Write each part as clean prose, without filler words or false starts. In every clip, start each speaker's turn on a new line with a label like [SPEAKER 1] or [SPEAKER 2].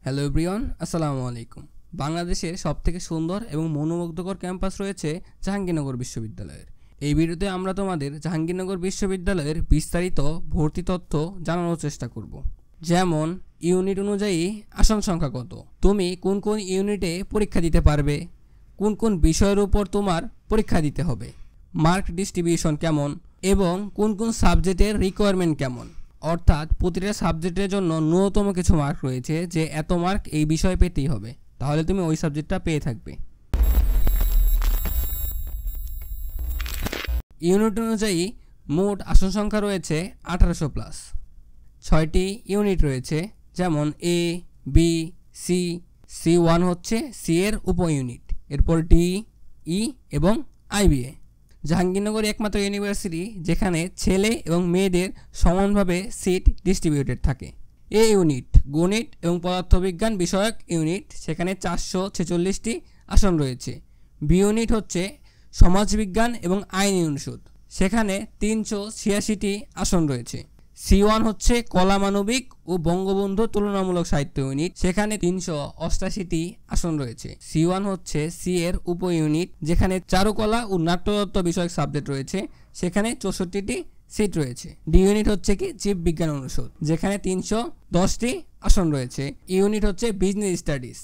[SPEAKER 1] Hello everyone, আসসালামু আলাইকুম। বাংলাদেশের সবথেকে সুন্দর এবং মনোমুগ্ধকর ক্যাম্পাস রয়েছে জাহাঙ্গীরনগর বিশ্ববিদ্যালয়ের। এই ভিডিওতে আমরা তোমাদের জাহাঙ্গীরনগর বিশ্ববিদ্যালয়ের বিস্তারিত ভর্তি তথ্য জানানোর চেষ্টা করব। যেমন ইউনিট অনুযায়ী আসন সংখ্যা কত, তুমি কোন কোন ইউনিটে পরীক্ষা দিতে পারবে, কোন কোন বিষয়ের উপর তোমার পরীক্ষা দিতে হবে, মার্ক ডিস্ট্রিবিউশন কেমন এবং কোন কোন সাবজেক্টের রিকোয়ারমেন্ট কেমন। অর্থাৎ প্রতিটা সাবজেক্টের জন্য ন্যূনতম কিছু মার্ক রয়েছে, যে এত মার্ক এই বিষয়ে পেতেই হবে, তাহলে তুমি ওই সাবজেক্টটা পেয়ে থাকবে। ইউনিট অনুযায়ী মোট আসন সংখ্যা রয়েছে 1800+। 6টি ইউনিট রয়েছে, যেমন এ, বি, সি। C1 হচ্ছে সি এর উপ ইউনিট, এরপর ডি, ই এবং আইবিএ। জাহাঙ্গীরনগর একমাত্র ইউনিভার্সিটি যেখানে ছেলে এবং মেয়েদের সমানভাবে সিট ডিস্ট্রিবিউটেড থাকে। এ ইউনিট গণিত এবং পদার্থবিজ্ঞান বিষয়ক ইউনিট, সেখানে 446টি আসন রয়েছে। বি ইউনিট হচ্ছে সমাজবিজ্ঞান এবং আইন অনুষদ, সেখানে 386টি আসন রয়েছে। C1 হচ্ছে কলা মানবিক ও বঙ্গবন্ধু তুলনামূলক সাহিত্য ইউনিট, সেখানে 388টি আসন রয়েছে। C1 হচ্ছে সি এর উপ ইউনিট, যেখানে চারুকলা ও নাট্যতত্ত্ব বিষয়ক সাবজেক্ট রয়েছে, সেখানে 64টি সিট রয়েছে। ডি ইউনিট হচ্ছে কি জীববিজ্ঞান অনুষদ, যেখানে 310টি আসন রয়েছে। ইউনিট হচ্ছে বিজনেস স্টাডিজ,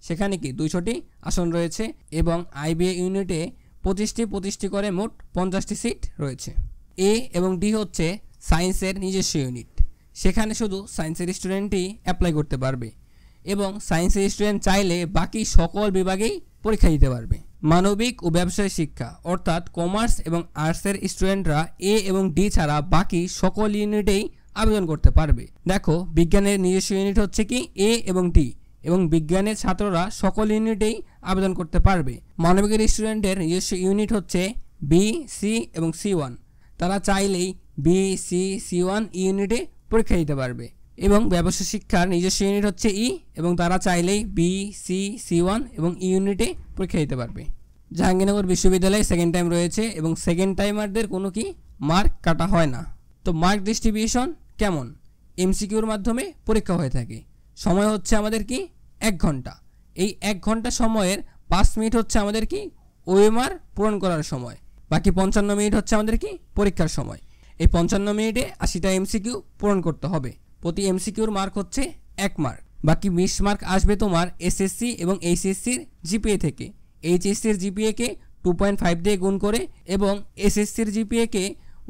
[SPEAKER 1] সেখানে কি 200টি আসন রয়েছে এবং আইবিএ ইউনিটে 25টি করে মোট 50টি সিট রয়েছে। এ এবং ডি হচ্ছে সায়েন্সের নিজস্ব ইউনিট, সেখানে শুধু সায়েন্সের স্টুডেন্টই অ্যাপ্লাই করতে পারবে এবং সায়েন্সের স্টুডেন্ট চাইলে বাকি সকল বিভাগেই পরীক্ষা দিতে পারবে। মানবিক ও ব্যবসায় শিক্ষা অর্থাৎ কমার্স এবং আর্টসের স্টুডেন্টরা এ এবং ডি ছাড়া বাকি সকল ইউনিটেই আবেদন করতে পারবে। দেখো, বিজ্ঞানের নিজস্ব ইউনিট হচ্ছে কি এ এবং ডি, এবং বিজ্ঞানের ছাত্ররা সকল ইউনিটেই আবেদন করতে পারবে। মানবিকের স্টুডেন্টের নিজস্ব ইউনিট হচ্ছে বি, সি এবং C1, তারা চাইলেই বি, সি, C1 ইউনিটে পরীক্ষা দিতে পারবে। এবং ব্যবসা শিক্ষার নিজস্ব ইউনিট হচ্ছে ই, এবং তারা চাইলেই বি, সি, C1 এবং ইউনিটে পরীক্ষা দিতে পারবে। জাহাঙ্গীরনগর বিশ্ববিদ্যালয়ে সেকেন্ড টাইম রয়েছে এবং সেকেন্ড টাইমারদের কোনো কি মার্ক কাটা হয় না। তো মার্ক ডিস্ট্রিবিউশন কেমন? MCQর মাধ্যমে পরীক্ষা হয়ে থাকে। সময় হচ্ছে আমাদের কি 1 ঘন্টা। এই 1 ঘন্টা সময়ের 5 মিনিট হচ্ছে আমাদের কি ওএমআর পূরণ করার সময়, বাকি 55 মিনিট হচ্ছে আমাদের কি পরীক্ষার সময়। এই 55 মিনিটে 80টা MCQ পূরণ করতে হবে। প্রতি MCQর মার্ক হচ্ছে 1 মার্ক। বাকি 20 মার্ক আসবে তোমার এসএসসি এবং এইচএসসির জিপিএ থেকে। এইচএসসির জিপিএকে 2.5 দিয়ে গুণ করে এবং এসএসসির জিপিএকে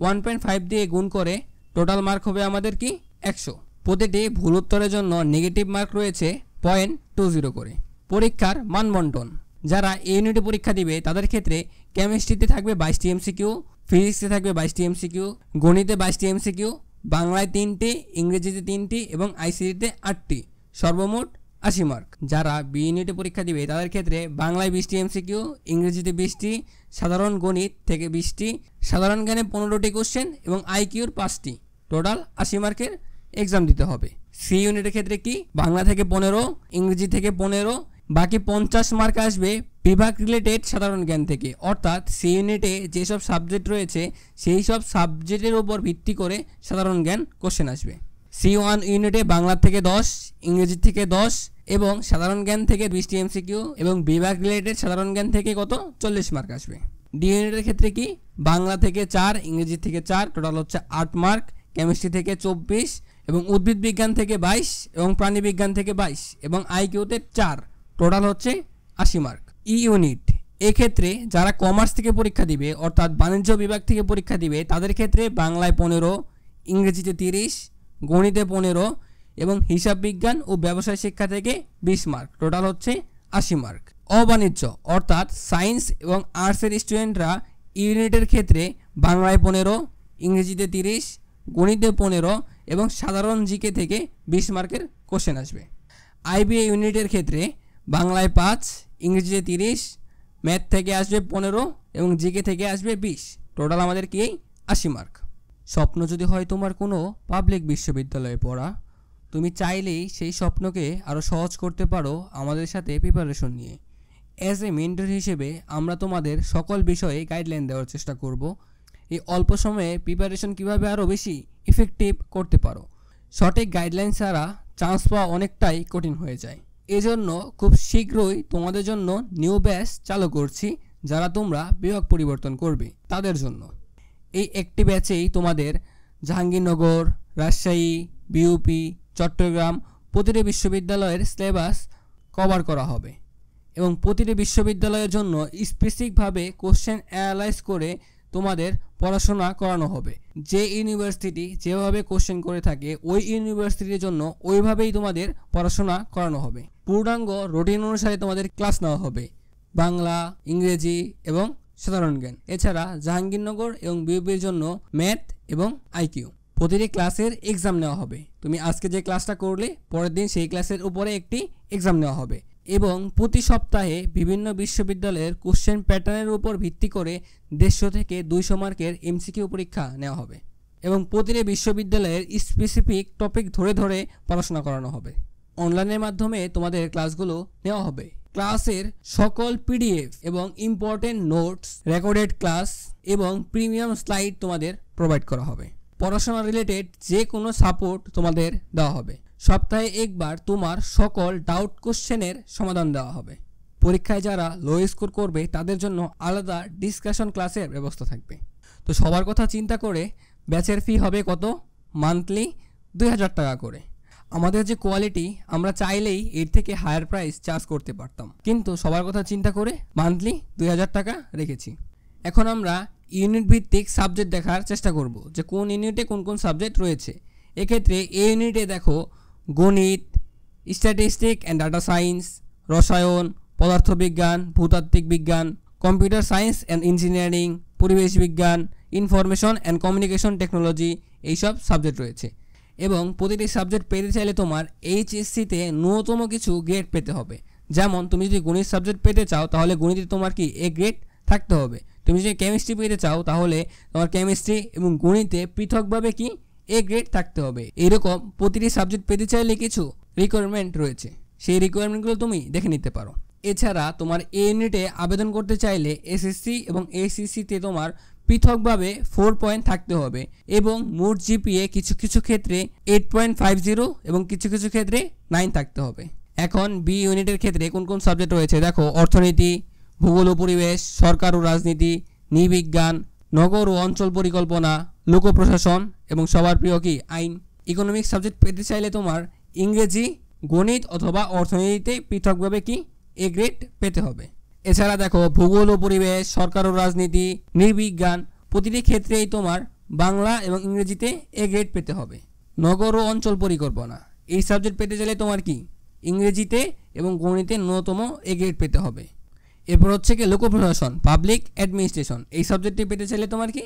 [SPEAKER 1] 1.5 দিয়ে গুণ করে টোটাল মার্ক হবে আমাদের কি 100। প্রতিটি ভুল উত্তরের জন্য নেগেটিভ মার্ক রয়েছে 0.20 করে। পরীক্ষার মানবন্টন, যারা এই ইউনিটে পরীক্ষা দিবে তাদের ক্ষেত্রে কেমিস্ট্রিতে থাকবে 22টি MCQ, ফিজিক্সে থাকবে 22টি MCQ, গণিতে 22টি MCQ, বাংলায় 3টি, ইংরেজিতে 3টি এবং আইসিটিতে 8টি, সর্বমোট 80 মার্ক। যারা বি ইউনিটে পরীক্ষা দিবে তাদের ক্ষেত্রে বাংলায় 20টি MCQ, ইংরেজিতে 20টি, সাধারণ গণিত থেকে 20টি, সাধারণ জ্ঞানে 15টি কোশ্চেন এবং আইকিউর 5টি, টোটাল 80 মার্কের এক্সাম দিতে হবে। সি ইউনিটের ক্ষেত্রে কি বাংলা থেকে 15, ইংরেজি থেকে 15, বাকি 50 মার্ক আসবে বিভাগ রিলেটেড সাধারণ জ্ঞান থেকে। অর্থাৎ সি ইউনিটে যেসব সাবজেক্ট রয়েছে সেই সব সাবজেক্টের উপর ভিত্তি করে সাধারণ জ্ঞান কোশ্চেন আসবে। C1 ইউনিটে বাংলা থেকে 10, ইংরেজি থেকে 10 এবং সাধারণ জ্ঞান থেকে 20টি MCQ এবং বিভাগ রিলেটেড সাধারণ জ্ঞান থেকে কত 40 মার্ক আসবে। ডি ইউনিটের ক্ষেত্রে কি বাংলা থেকে 4, ইংরেজি থেকে 4, টোটাল হচ্ছে 8 মার্ক, কেমিস্ট্রি থেকে 24 এবং উদ্ভিদ বিজ্ঞান থেকে 22 এবং প্রাণী বিজ্ঞান থেকে 22 এবং আইকিউতে 4, টোটাল হচ্ছে 80 মার্ক। ই ইউনিট, এক্ষেত্রে যারা কমার্স থেকে পরীক্ষা দিবে অর্থাৎ বাণিজ্য বিভাগ থেকে পরীক্ষা দিবে তাদের ক্ষেত্রে বাংলায় 15, ইংরেজিতে 30, গণিতে 15 এবং হিসাব বিজ্ঞান ও ব্যবসায় শিক্ষা থেকে 20 মার্ক, টোটাল হচ্ছে 80 মার্ক। অবাণিজ্য অর্থাৎ সায়েন্স এবং আর্টসের স্টুডেন্টরা ইউনিটের ক্ষেত্রে বাংলায় 15, ইংরেজিতে 30, গণিতে 15 এবং সাধারণ জিকে থেকে 20 মার্কের কোশ্চেন আসবে। আইবিএ ইউনিটের ক্ষেত্রে বাংলায় 5, ইংরেজিতে 30, ম্যাথ থেকে আসবে 15 এবং জিকে থেকে আসবে 20, টোটাল আমাদের কি 80 মার্ক। স্বপ্ন যদি হয় তোমার কোনো পাবলিক বিশ্ববিদ্যালয়ে পড়া, তুমি চাইলেই সেই স্বপ্নকে আরও সহজ করতে পারো আমাদের সাথে প্রিপারেশন নিয়ে। অ্যাজ এ মেন্টর হিসেবে আমরা তোমাদের সকল বিষয়ে গাইডলাইন দেওয়ার চেষ্টা করব। এই অল্প সময়ে প্রিপারেশন কীভাবে আরও বেশি ইফেক্টিভ করতে পারো। সঠিক গাইডলাইন ছাড়া চান্স পাওয়া অনেকটাই কঠিন হয়ে যায়। এজন্য খুব শীঘ্রই তোমাদের জন্য নিউ ব্যাচ চালু করছি, যারা তোমরা বিভাগ পরিবর্তন করবে তাদের জন্য। এই একটি ব্যাচেই তোমাদের জাহাঙ্গীরনগর, রাজশাহী, বিউপি, চট্টগ্রাম প্রতিটি বিশ্ববিদ্যালয়ের সিলেবাস কভার করা হবে এবং প্রতিটি বিশ্ববিদ্যালয়ের জন্য স্পেসিফিকভাবে কোশ্চেন অ্যানালাইজ করে তোমাদের পড়াশোনা করানো হবে। যে ইউনিভার্সিটি যেভাবে কোশ্চেন করে থাকে ওই ইউনিভার্সিটির জন্য ওইভাবেই তোমাদের পড়াশোনা করানো হবে। পূর্ণাঙ্গ রুটিন অনুসারে তোমাদের ক্লাস নেওয়া হবে, বাংলা, ইংরেজি এবং সাধারণ জ্ঞান। এছাড়া জাহাঙ্গীরনগর এবং বিউপির জন্য ম্যাথ এবং আইকিউ। প্রতিটি ক্লাসের এক্সাম নেওয়া হবে। তুমি আজকে যে ক্লাসটা করলে পরের দিন সেই ক্লাসের উপরে একটি এক্সাম নেওয়া হবে এবং প্রতি সপ্তাহে বিভিন্ন বিশ্ববিদ্যালয়ের কোশ্চেন প্যাটার্নের উপর ভিত্তি করে 150 থেকে 200 মার্কের এমসিকিউ পরীক্ষা নেওয়া হবে এবং প্রতিটি বিশ্ববিদ্যালয়ের স্পেসিফিক টপিক ধরে ধরে পড়াশোনা করানো হবে। অনলাইনের মাধ্যমে তোমাদের ক্লাসগুলো নেওয়া হবে। ক্লাসের সকল পিডিএফ এবং ইম্পর্টেন্ট নোটস, রেকর্ডেড ক্লাস এবং প্রিমিয়াম স্লাইড তোমাদের প্রোভাইড করা হবে। পড়াশোনা রিলেটেড যে কোনো সাপোর্ট তোমাদের দেওয়া হবে। সপ্তাহে একবার তোমার সকল ডাউট কোশ্চেনের সমাধান দেওয়া হবে। পরীক্ষায় যারা লো স্কোর করবে তাদের জন্য আলাদা ডিসকাশন ক্লাসের ব্যবস্থা থাকবে। তো সবার কথা চিন্তা করে ব্যাচের ফি হবে কত? মান্থলি 2000 টাকা করে। আমাদের যে কোয়ালিটি, আমরা চাইলেই এর থেকে হায়ার প্রাইস চার্জ করতে পারতাম, কিন্তু সবার কথা চিন্তা করে মান্থলি 2000 টাকা রেখেছি। এখন আমরা ইউনিট ভিত্তিক সাবজেক্ট দেখার চেষ্টা করব যে কোন ইউনিটে কোন কোন সাবজেক্ট রয়েছে। এক্ষেত্রে এই ইউনিটে দেখো গণিত, স্ট্যাটিস্টিক অ্যান্ড ডাটা সায়েন্স, রসায়ন, পদার্থবিজ্ঞান, ভূতাত্ত্বিক বিজ্ঞান, কম্পিউটার সায়েন্স অ্যান্ড ইঞ্জিনিয়ারিং, পরিবেশ বিজ্ঞান, ইনফরমেশন অ্যান্ড কমিউনিকেশন টেকনোলজি এইসব সাবজেক্ট রয়েছে। এবং প্রতিটি সাবজেক্ট পেতে চাইলে তোমার এইচএসসিতে ন্যূনতম কিছু গ্রেড পেতে হবে। যেমন তুমি যদি গণিত সাবজেক্ট পেতে চাও তাহলে গণিতে তোমার কি এ গ্রেড থাকতে হবে। তুমি যদি কেমিস্ট্রি পেতে চাও তাহলে তোমার কেমিস্ট্রি এবং গণিতে পৃথকভাবে কি এ গ্রেড থাকতে হবে। এরকম প্রতিটি সাবজেক্ট পেতে চাইলে কিছু রিকোয়ারমেন্ট রয়েছে, সেই রিকোয়ারমেন্টগুলো তুমি দেখে নিতে পারো। এছাড়া তোমার এ ইউনিটে আবেদন করতে চাইলে এসএসসি এবং এইচএসসিতে তোমার পৃথকভাবে 4 পয়েন্ট থাকতে হবে এবং মোট জিপিএ কিছু কিছু ক্ষেত্রে 8.50 এবং কিছু কিছু ক্ষেত্রে 9 থাকতে হবে। এখন বি ইউনিটের ক্ষেত্রে কোন কোন সাবজেক্ট রয়েছে দেখো: অর্থনীতি, ভূগোল ও পরিবেশ, সরকার ও রাজনীতি, নৃবিজ্ঞান, নগর ও অঞ্চল পরিকল্পনা, লোক প্রশাসন এবং সবার প্রিয় কি আইন। ইকোনমিক্স সাবজেক্ট পেতে চাইলে তোমার ইংরেজি, গণিত অথবা অর্থনীতিতে পৃথকভাবে কি এ গ্রেড পেতে হবে। এছাড়া দেখো ভূগোল ও পরিবেশ, সরকার ও রাজনীতি, নৃবিজ্ঞান প্রতিটি ক্ষেত্রেই তোমার বাংলা এবং ইংরেজিতে এ গ্রেড পেতে হবে। নগর ও অঞ্চল পরিকল্পনা এই সাবজেক্ট পেতে চাইলে তোমার কি ইংরেজিতে এবং গণিতে ন্যূনতম এ গ্রেড পেতে হবে। এরপর হচ্ছে কি লোক প্রশাসন, পাবলিক অ্যাডমিনিস্ট্রেশন এই সাবজেক্টটি পেতে চাইলে তোমার কি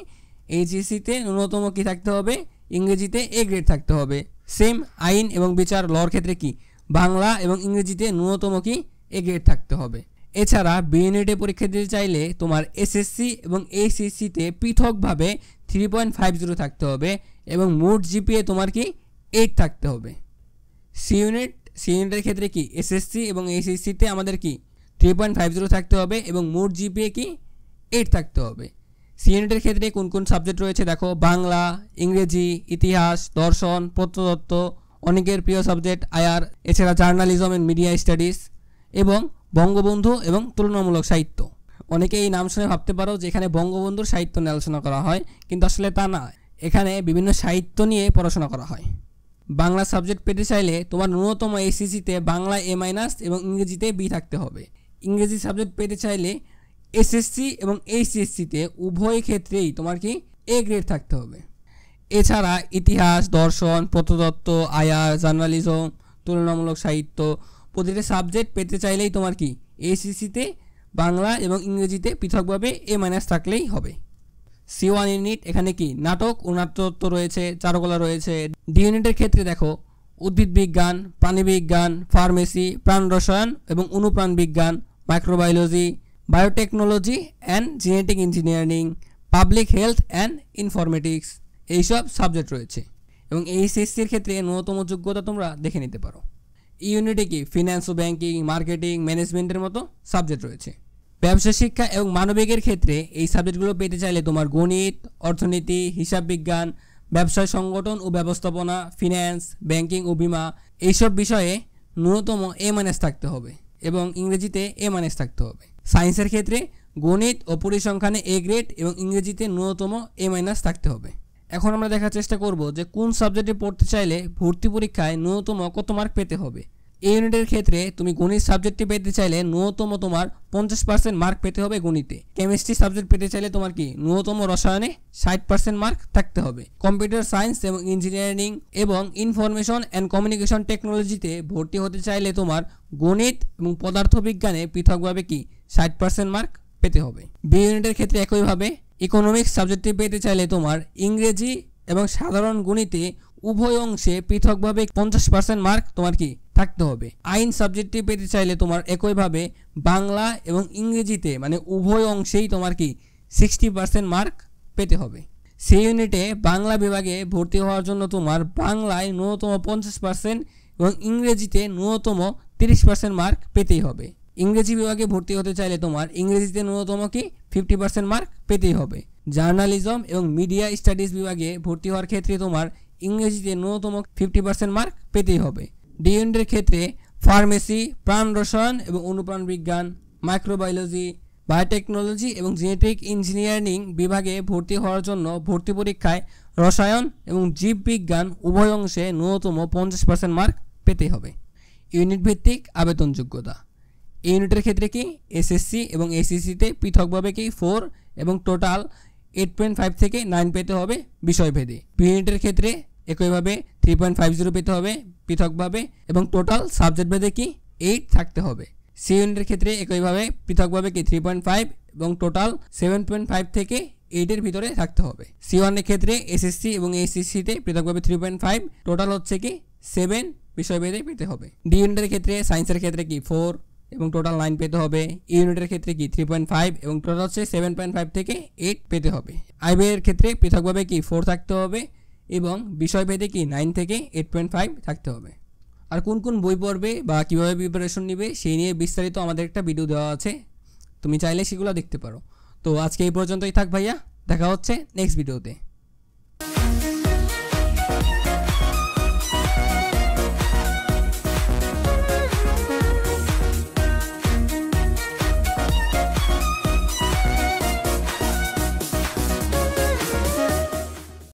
[SPEAKER 1] এইচএসসিতে ন্যূনতম কি থাকতে হবে, ইংরেজিতে এ গ্রেড থাকতে হবে। সেম আইন এবং বিচার লর ক্ষেত্রে কি বাংলা এবং ইংরেজিতে ন্যূনতম কি এ গ্রেড থাকতে হবে। এছাড়া বি ইউনিটে পরীক্ষা দিতে চাইলে তোমার এসএসসি এবং এইচএসসিতে পৃথকভাবে 3.50 থাকতে হবে এবং মোট জিপিএ তোমার কি 8 থাকতে হবে। সি ইউনিটের ক্ষেত্রে কি এসএসসি এবং এইচএসসিতে আমাদের কি 3.50 থাকতে হবে এবং মোট জিপিএ কি 8 থাকতে হবে। সি ইউনিটের ক্ষেত্রে কোন কোন সাবজেক্ট রয়েছে দেখো: বাংলা, ইংরেজি, ইতিহাস, দর্শন, প্রত্নতত্ত্ব, অনেকের প্রিয় সাবজেক্ট আয়ার, এছাড়া জার্নালিজম এন্ড মিডিয়া স্টাডিজ এবং বঙ্গবন্ধু এবং তুলনামূলক সাহিত্য। অনেকে এই নাম শুনে ভাবতে পারো যে এখানে বঙ্গবন্ধুর সাহিত্য নিয়ে আলোচনা করা হয়, কিন্তু আসলে তা না, এখানে বিভিন্ন সাহিত্য নিয়ে পড়াশোনা করা হয়। বাংলা সাবজেক্ট পেতে চাইলে তোমার ন্যূনতম এইচএসসিতে বাংলা এ- এবং ইংরেজিতে বি থাকতে হবে। ইংরেজি সাবজেক্ট পেতে চাইলে এসএসসি এবং এইচএসসিতে উভয় ক্ষেত্রেই তোমার কি এ গ্রেড থাকতে হবে। এছাড়া ইতিহাস, দর্শন, প্রত্নতত্ত্ব, আয়ার, জার্নালিজম, তুলনামূলক সাহিত্য প্রতিটি সাবজেক্ট পেতে চাইলেই তোমার কি এইচএসসিতে বাংলা এবং ইংরেজিতে পৃথকভাবে এ- থাকলেই হবে। সি1 ইউনিট এখানে কি নাটক ও নাট্যতত্ত্ব রয়েছে, চারুকলা রয়েছে। ডি ইউনিটের ক্ষেত্রে দেখো উদ্ভিদ বিজ্ঞান, প্রাণীবিজ্ঞান, ফার্মেসি, প্রাণ রসায়ন এবং অনুপ্রাণ বিজ্ঞান, microbiology, biotechnology and genetic engineering, public health and informatics এইসব সাবজেক্ট রয়েছে এবং এইচএসসির ক্ষেত্রে ন্যূনতম যোগ্যতা তোমরা দেখে নিতে পারো। ইউনিটে কি ফিন্যান্স ও ব্যাংকিং, মার্কেটিং, ম্যানেজমেন্টের মতো সাবজেক্ট রয়েছে। ব্যবসা শিক্ষা এবং মানবিকের ক্ষেত্রে এই সাবজেক্টগুলো পেতে চাইলে তোমার গণিত, অর্থনীতি, হিসাব বিজ্ঞান, ব্যবসায় সংগঠন ও ব্যবস্থাপনা, ফিন্যান্স, ব্যাংকিং ও বিমা, এইসব বিষয়ে ন্যূনতম A- থাকতে হবে এবং ইংরেজিতে A- থাকতে হবে। সায়েন্সের ক্ষেত্রে গণিত ও পরিসংখ্যানে A গ্রেড এবং ইংরেজিতে ন্যূনতম A- থাকতে হবে। এখন আমরা দেখার চেষ্টা করব যে কোন সাবজেক্টে পড়তে চাইলে ভর্তি পরীক্ষায় ন্যূনতম কত মার্ক পেতে হবে। এই ইউনিটের ক্ষেত্রে তুমি গণিত সাবজেক্টটি পেতে চাইলে ন্যূনতম তোমার 50% মার্ক পেতে হবে গণিতে। কেমিস্ট্রি সাবজেক্ট পেতে চাইলে তোমার কি ন্যূনতম রসায়নে 60% মার্ক থাকতে হবে। কম্পিউটার সায়েন্স এবং ইঞ্জিনিয়ারিং এবং ইনফরমেশন অ্যান্ড কমিউনিকেশন টেকনোলজিতে ভর্তি হতে চাইলে তোমার গণিত এবং পদার্থবিজ্ঞানে পৃথকভাবে কি 60% মার্ক পেতে হবে। বি ইউনিটের ক্ষেত্রে একইভাবে ইকোনমিক্স সাবজেক্টটি পেতে চাইলে তোমার ইংরেজি এবং সাধারণ গণিতে উভয় অংশে পৃথকভাবে 50% মার্ক তোমার কি থাকতে হবে। আইন সাবজেক্টটি পেতে চাইলে তোমার একইভাবে বাংলা এবং ইংরেজিতে মানে উভয় অংশেই তোমার কি 60% মার্ক পেতে হবে। সেই ইউনিটে বাংলা বিভাগে ভর্তি হওয়ার জন্য তোমার বাংলায় ন্যূনতম 50% এবং ইংরেজিতে ন্যূনতম 30% মার্ক পেতেই হবে। ইংরেজি বিভাগে ভর্তি হতে চাইলে তোমার ইংরেজিতে ন্যূনতম কি 50% মার্ক পেতেই হবে। জার্নালিজম এবং মিডিয়া স্টাডিজ বিভাগে ভর্তি হওয়ার ক্ষেত্রে তোমার ইংরেজিতে ন্যূনতম 50% মার্ক পেতেই হবে। ডি ইউনিটের ক্ষেত্রে ফার্মেসি, প্রাণ রসায়ন এবং অনুপ্রাণ বিজ্ঞান, মাইক্রোবায়োলজি, বায়োটেকনোলজি এবং জেনেটিক ইঞ্জিনিয়ারিং বিভাগে ভর্তি হওয়ার জন্য ভর্তি পরীক্ষায় রসায়ন এবং জীববিজ্ঞান উভয় অংশে ন্যূনতম 50% মার্ক পেতেই হবে। ইউনিট ভিত্তিক আবেদন যোগ্যতা। এই ইউনিটের ক্ষেত্রে কি এসএসসি এবং এসএসসিতে পৃথকভাবে কি 4 এবং টোটাল 8.5 থেকে 9 পেতে হবে বিষয়ভেদে। বি ইউনিটের ক্ষেত্রে একইভাবে 3.50 পেতে হবে পৃথকভাবে এবং টোটাল সাবজেক্ট ভেদে কি 8 থাকতে হবে। সি ইউনিটের ক্ষেত্রে একইভাবে পৃথকভাবে কি 3.5 এবং টোটাল 7.5 থেকে 8 এর ভিতরে থাকতে হবে। সি1 এর ক্ষেত্রে এসএসসি এবং এসএসসিতে পৃথকভাবে 3.5 টোটাল হচ্ছে কি 7 বিষয়ভেদে পেতে হবে। ডি ইউনিটের ক্ষেত্রে সায়েন্সের ক্ষেত্রে কি 4 এবং টোটাল 9 পেতে হবে। ই ইউনিটের ক্ষেত্রে কি 3.5 এবং টোটাল হচ্ছে 7.5 থেকে 8 পেতে হবে। আইবি এর ক্ষেত্রে পৃথকভাবে কি 4 থাকতে হবে এবং বিষয়ভেদে কি 9 থেকে 8.5 থাকতে হবে। আর কোন কোন বই পড়বে বা কীভাবে প্রিপারেশন নেবে সেই নিয়ে বিস্তারিত আমাদের একটা ভিডিও দেওয়া আছে, তুমি চাইলে সেগুলো দেখতে পারো। তো আজকে এই পর্যন্তই থাক ভাইয়া, দেখা হচ্ছে নেক্সট ভিডিওতে।